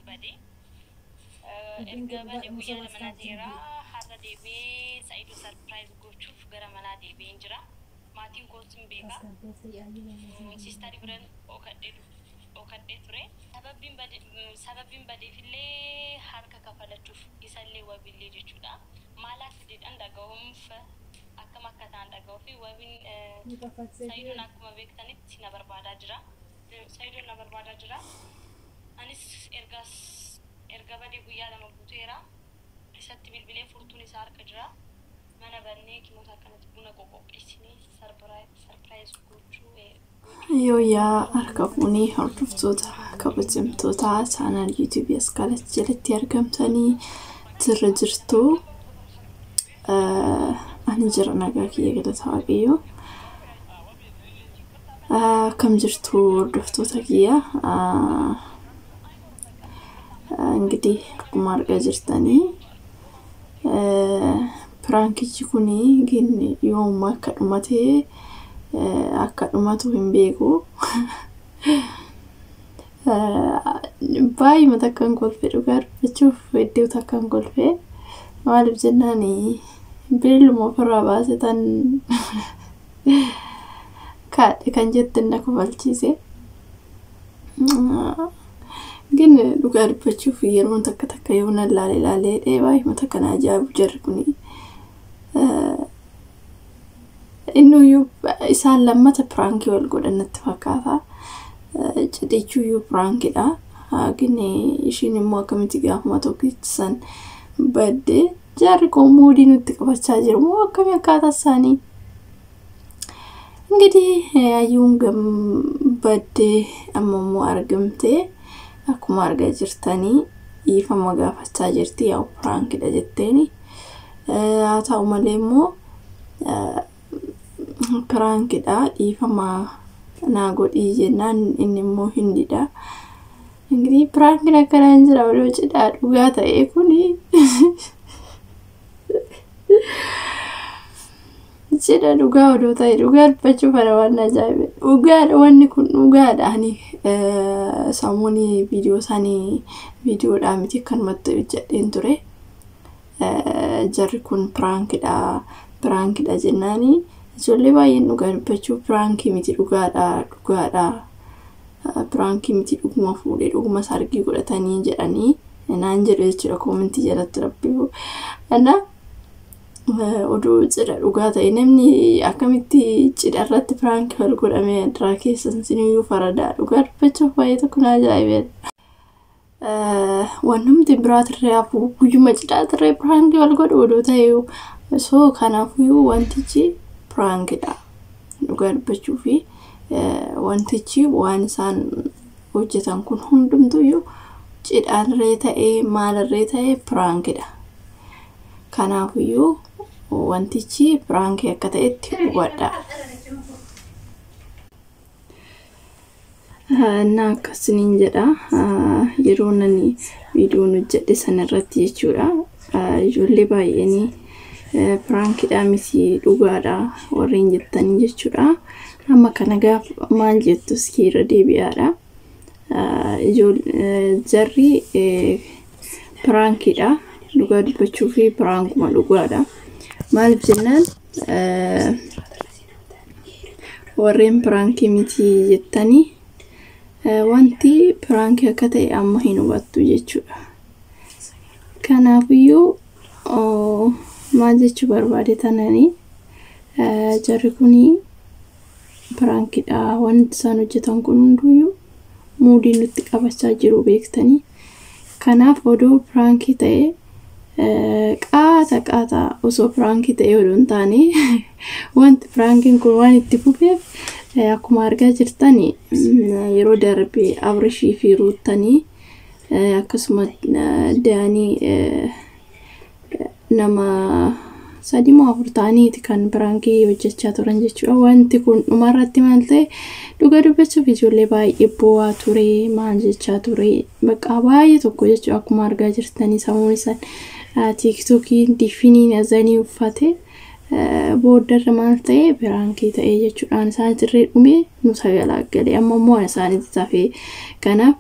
bade erga bade guyyaa lama jira har'a deebi'ee sayidon surprise gochuuf gara manaa deebi'ee jira maatiin kootiin beeka sister biran okadde ture sababin badeefillee harka kafalachuuf isallee wabillee jechuudha maalaaf didhan dhaga'uuf akkam akka ta'an dhaga'uu fi wabin sayidon akkuma beektanitti na barbaadaa jira sayidon na barbaadaa jira anis erga bade guyyaa lama guuteera isatti bilbilee furtuun isaa harka jira mana bannee kimoota akkanatti buna qoqopheessinee surprise gochuu Yoyaa harka fuunii hordoftoota kabajamtoota channel YouTube Askaalat jalatti argamtanii jirra jirtu ani jira nagaa kiyya galata waaqayyo kam jirtu hordoftoota kiyya እንግዲህ akkuma argaa jirtanii prankichi kuni ግን yooma akka dhumatee akka dhumatu hin beeku baay'ee matakkan golfe dhugaa dubbachuuf iddoo takkan golfe maaliif jennaani beelluma ofirraa baase tan kaadhe kan jettin na kofalchiise ግን dhugaa dubbachuuf yeroo takka yoo na laalee baay'ee matakkan ajaa'ibu jarri kuni inuu isaan lammata prank wal godhannatti fakkaata jedhechuu yoo prankidha gine ishiin immoo akkamitti gaafuma tokkichisan badde jarri komoodii nutti qabachaa jiru moo akkamii akkaataa isaanii እንግዲህ Ayuun badde ammoo argamte akkuma argaa jirtanii dhiifama gaafachaa jirti yaa prankidha jetteeni haa ta'u malee immoo prankidha dhiifama naa godhii jennaan inni immoo hindidha እንግዲህ prankidha akkanaan jira odoo cidhaa dhugaa ta'ee kuni cidha dhugaa odoo ta'e dhugaa dubbachuuf ana waan ajaa'ibe dhugaadha wanni kun dhugaadha ani saamuni viidiyoodhaa miti akkanumatti jedheen ture jarri kun prankidha jennaanii ijoollee baay'een dhugaa dubbachuuf prankii miti dhugaadha prankii miti dhuguma fuudhee dhuguma sargii godhatanii jedhanii naan jedhu jechuudha koomentii jalatti rabbiifu ana oduu cidha dhugaa ta'e namni akkamitti cidha irratti prank wal godhame draa keessan siniyyuu faradaa dhugaa dubbachuuf baay'ee tokko na ajaa'ibe wannumti biraatirree hafuu guyyuma cidhaatirree prank wal godhu oduu ta'e soo kanaafuu wantichi prankidha dhugaa dubbachuuf wantichi waan isaan hojjetan kun hundumtuyyuu cidhaarree ta'e maalirree ta'e prankidha kanaafuu wantichi prank akka ta'etti hubadha na akkasiniin jedha yeroo nani viidiyoon hojjedhe sanarratti jechuudha ijoollee baay'een prankidha miti dhugaadha warreen jettanii jechuudha amma kana gaaf maal jettu iskiirra deebi'aadha jarri prankidha dhugaa dubbachuuf prankuma dhugaadha maaliif jennaan warreen prankii miti jettanii wanti prankii akka ta'e amma hin hubattu jechuudha kanaafuu maal jechuu barbaade tananii jarri kuni prankidha wanti isaan hojjetan kun hunduyyuu muudii nutti qabachaa jiru beektanii kanaaf odoo prankii ta'e qaata osoo prankii ta'e odoo hin taane wanti prankiin kun waan itti fufeef akkuma argaa jirtanii yeroo darbe abrishii fi ruuttanii akkasuma daanii nama sadi moo afur ta'aniiti kan prankii hojjechaa turan jechuudha wanti kun dhumarratti maal ta'e dhugaa dubbachuuf ijoollee baay'ee bo'aa ture maal jechaa ture bakka baay'ee tokko jechuudha akkuma argaa jirtanii samuun isaan tiktokiin difiniin azanii uffate booddarra maal ta'e prankii ta'e jechuudhaan isaan irree dhume nu sagalaagale amma immoo isaanitti tafee kanaaf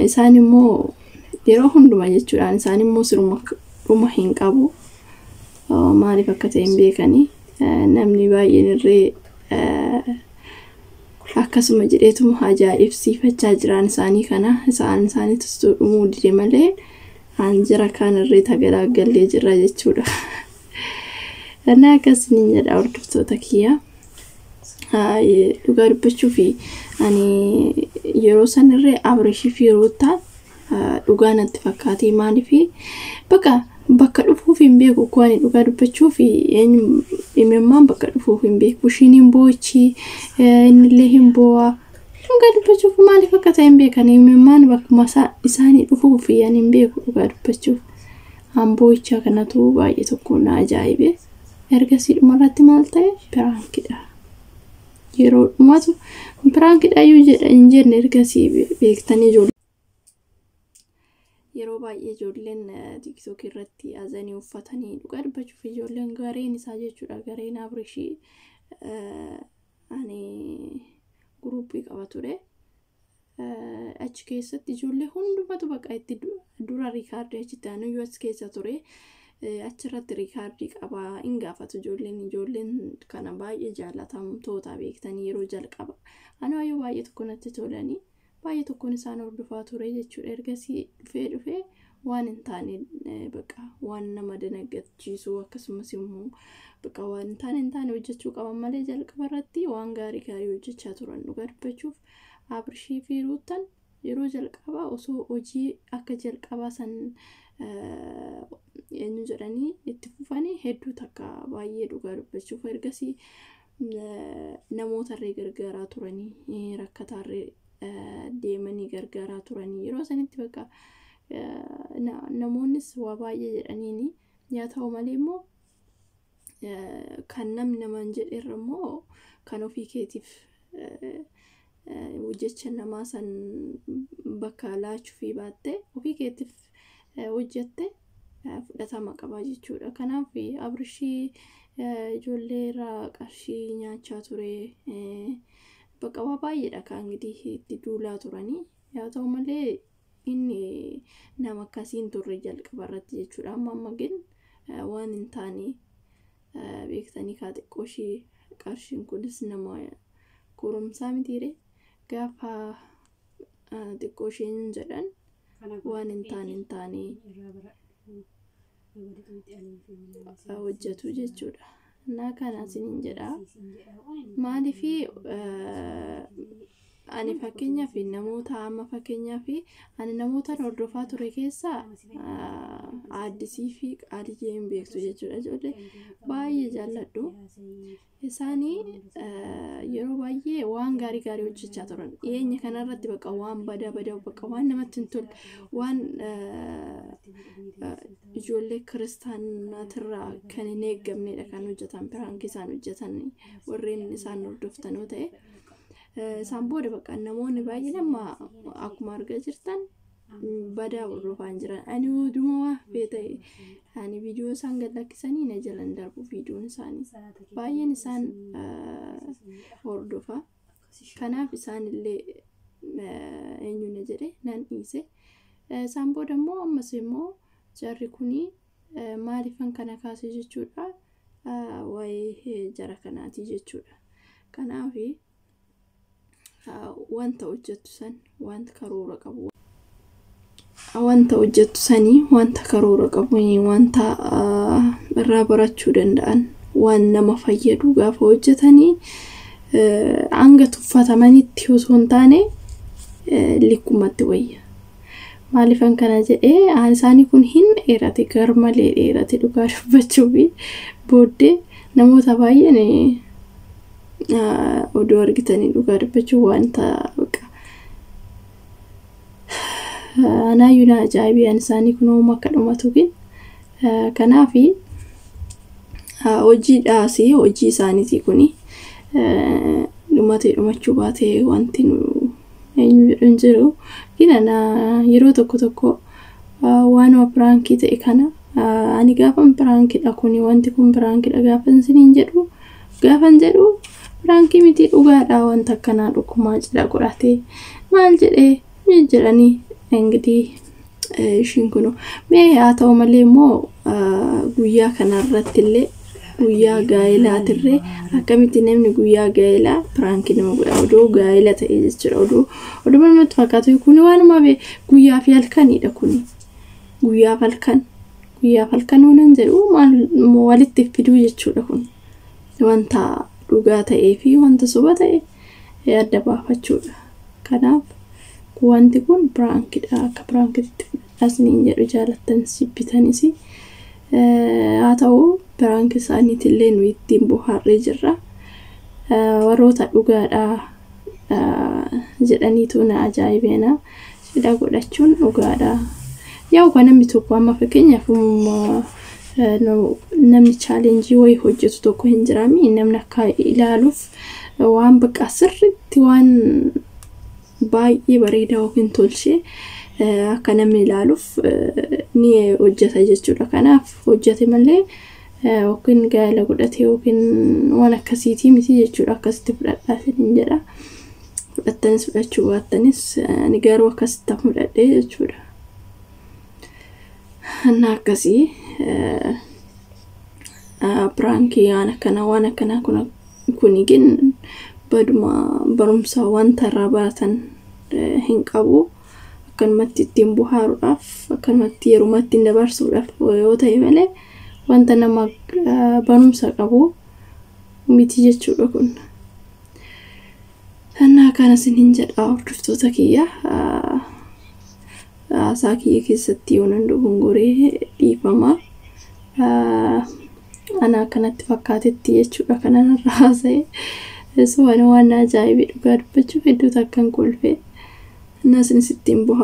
isaan immoo yeroo hundumaa jechuudhaan isaan immoo siruma hin qabu. Maaliif akka ta'e hin beekani. Namni baay'een irree akkasuma jedheetuma ajaa'ibsiifachaa jiran isaanii kana isaaniitus dhumuu dide malee jara kaan irree tagaraagallee jira jechuudha. Ana akkasiin jedha hordoftoota kiyya. Dhugaa dubbachuu fi ani yeroo san irree abrishii fi roota dhugaa natti fakkaatee maaliif bakka dhufuuf hin beeku kwani dhugaa dubbachuu fi imimmaan bakka dhufuuf hin beeku shiin hin boochi innillee hin boo'a dhugaa dubbachuuf maaliif akka ta'e hin beekan imimmaan bakka isaanii dhufuuf hin beeku dhugaa dubbachuuf amboocha kanatu baay'ee tokko na ajaa'ibe ergasii dhumarratti maal ta'e piraankidha yeroo dhumatu piraankidha hin jenne ergasii beektanii ijoollee yeroo baay'ee ijoolleen TikTok irratti azanii uffatanii dhugaa dubbachuuf ijoolleen gareen isaa jechuudha gareen abrishii ani guruupii qaba ture achi keessatti ijoollee hundumatu bakka itti dura riikaardii achitti aanu US keessa ture achirratti riikaardii qaba hin gaafatu ijoolleen kana baay'ee jaalatamtoota beektanii yeroo jalqaba ani baay'ee tokko natti tolanii baay'ee tokkoon isaan hordofaa ture jechuudha ergasii dhufee waan hin taane bakka waan nama danagachiisu akkasumas immoo bakka waan hin taane hojjechuu qaban malee jalqaba irratti waan gaarii hojjechaa turan dhugaa dubbachuuf abrishii fi ruutan yeroo jalqabaa osoo hojii akka jalqabaa san eenyu jedhanii itti fufanii hedduu takka baay'ee dhugaa dubbachuuf ergasii namoota irree gargaaraa turanii rakkataarree deemanii gargaaraa turanii yeroo sanitti bakka namoonnis waa baay'ee jedhaniini yaa ta'u malee immoo kan naman jedheerra immoo kan ofii keetiif hojjecha namaa san bakka laachuu fi baatte ofii keetiif hojjette fudhatama qaba jechuudha. Kanaaf abrishii ijoollee irraa qarshii nyaachaa ture bakka waa baay'eedha kan gidii itti duulaa turanii yaa ta'u malee inni nama akkasiin turre jalqaba irratti jechuudha. Amma gin waan hin taane beektanii kaa xiqqooshii qarshiin kunis nama kurumsaa mitiire gaafa xiqqoosheen jedhan waan hin taane hojjetu jechuudha. Na kana sinin jedha maaliif ani fakkeenyaa fi namoota amma fakkeenyaa fi ani namoota hordofaa ture keessaa aaddisii fi qaadiyeen beektu jechuudha. Ijoollee baay'ee jaalladhu isaanii yeroo baay'ee waan gaarii hojjechaa turan dhiyeenya kanarratti bakka waan badaa bakka waan namatti hin tolle waan ijoollee kiristaanaatirraa kan hin eeggamnedha kan hojjetan piraankii isaan hojjetan warreen isaan hordoftanoo ta'e isaan booda bakka namoonni baay'een amma akkuma argaa jirtan badaa hordofaan jiran ani hoduma waa beeta'e ani viidiyoo isaan gadlakkisanii na jalan darbu viidiyoon isaanii baay'een isaan hordofa kanaaf isaan illee eenyu na jedhe nan dhiise isaan booda immoo ammas immoo jarri kuni maaliifan kana kaase jechuudha waa'ee jara kanaati jechuudha. Kanaaf wanta hojjettu san wanta karoora qabu wanta hojjettu sanii wanta karoora qabu wanta irraa barachuu danda'an waan nama fayyadu gaafa hojjetanii hanga tuffatamanitti osoo hin taane likkumatti wayya. Maaliifan kana jedhee isaanii kun hin dheerate garmalee dheerate dhugaa dubbachuu fi booddee namoota baay'een odoo argitanii dhugaa dubbachuu wanta Ayuun ajaa'ibaan isaanii kun uuma akka dhumatu gin kanaaf hojii isaaniitii kuni dhumachuu baatee wanti eenyu jedhan jiru gina yeroo tokko waan piraankii ta'e kana ani gaafan piraankiidha kuni wanti kun piraankiidha gaafan siniin jedhu piraankii miti dhugaadha wanta akkanaa dhukumaa cidha godhatee maal jedhee jedhanii enggidi ishiin kun mee haa ta'u malee immoo guyyaa kanarratti illee guyyaa gaa'elaatirree akkamitti namni guyyaa gaa'elaa pirankii nama godha oduu gaa'ela ta'e jechuudha oduu namatti fakkaatu kun waanuma guyyaa fi halkanidha kun guyyaa halkan uunan jedhu maal walitti fiduu jechuudha kun wanta dhugaa ta'ee fi wanta soba ta'e adda baafachuudha kanaaf wanti kun pirankidha akka pirankitti asniin jedhu jaalattan sibbitanis haa ta'u pirankii isaaniitillee nu ittiin bohaarree jirra warroota dhugaadha jedhaniitu na ajaa'ibeena sidha godhachuun dhugaadha yaa kan namni tokko amma fakkeenyaaf namni challenge way hojjetu tokko hin jiraami namni akka ilaaluuf waan bakka sirriitti waan baay'ee bareedaa yookiin tolchee akka namni ilaaluuf ni hojjeta jechuudha kanaaf hojjete malee yookiin gaa'ela godhate yookiin waan akkasiitii miti jechuudha akkasitti fudhadhaa hin jedha fudhattanis fudhachuu baattanis ni garuu akkasitti fudhadhee jechuudha anna akkasii pirankii waan akkana kunigin baduma barumsa wanta irraa baratan hin qabu akkanumatti ittiin bohaaruudhaaf akkanumatti yerumatti hin dabarsuudhaaf yoo ta'e malee wanta nama barumsa qabu miti jechuudha kun anna kana sinin jedha hordoftoota kiyya saakii keessatti yoon dogongoree dhifamaa ana kanatti fakkaatetti jechuudha kanan raasee waan ajaa'ibii dhugaa dubbachuuf hedduu takkan kolfee anna sinis ittiin boha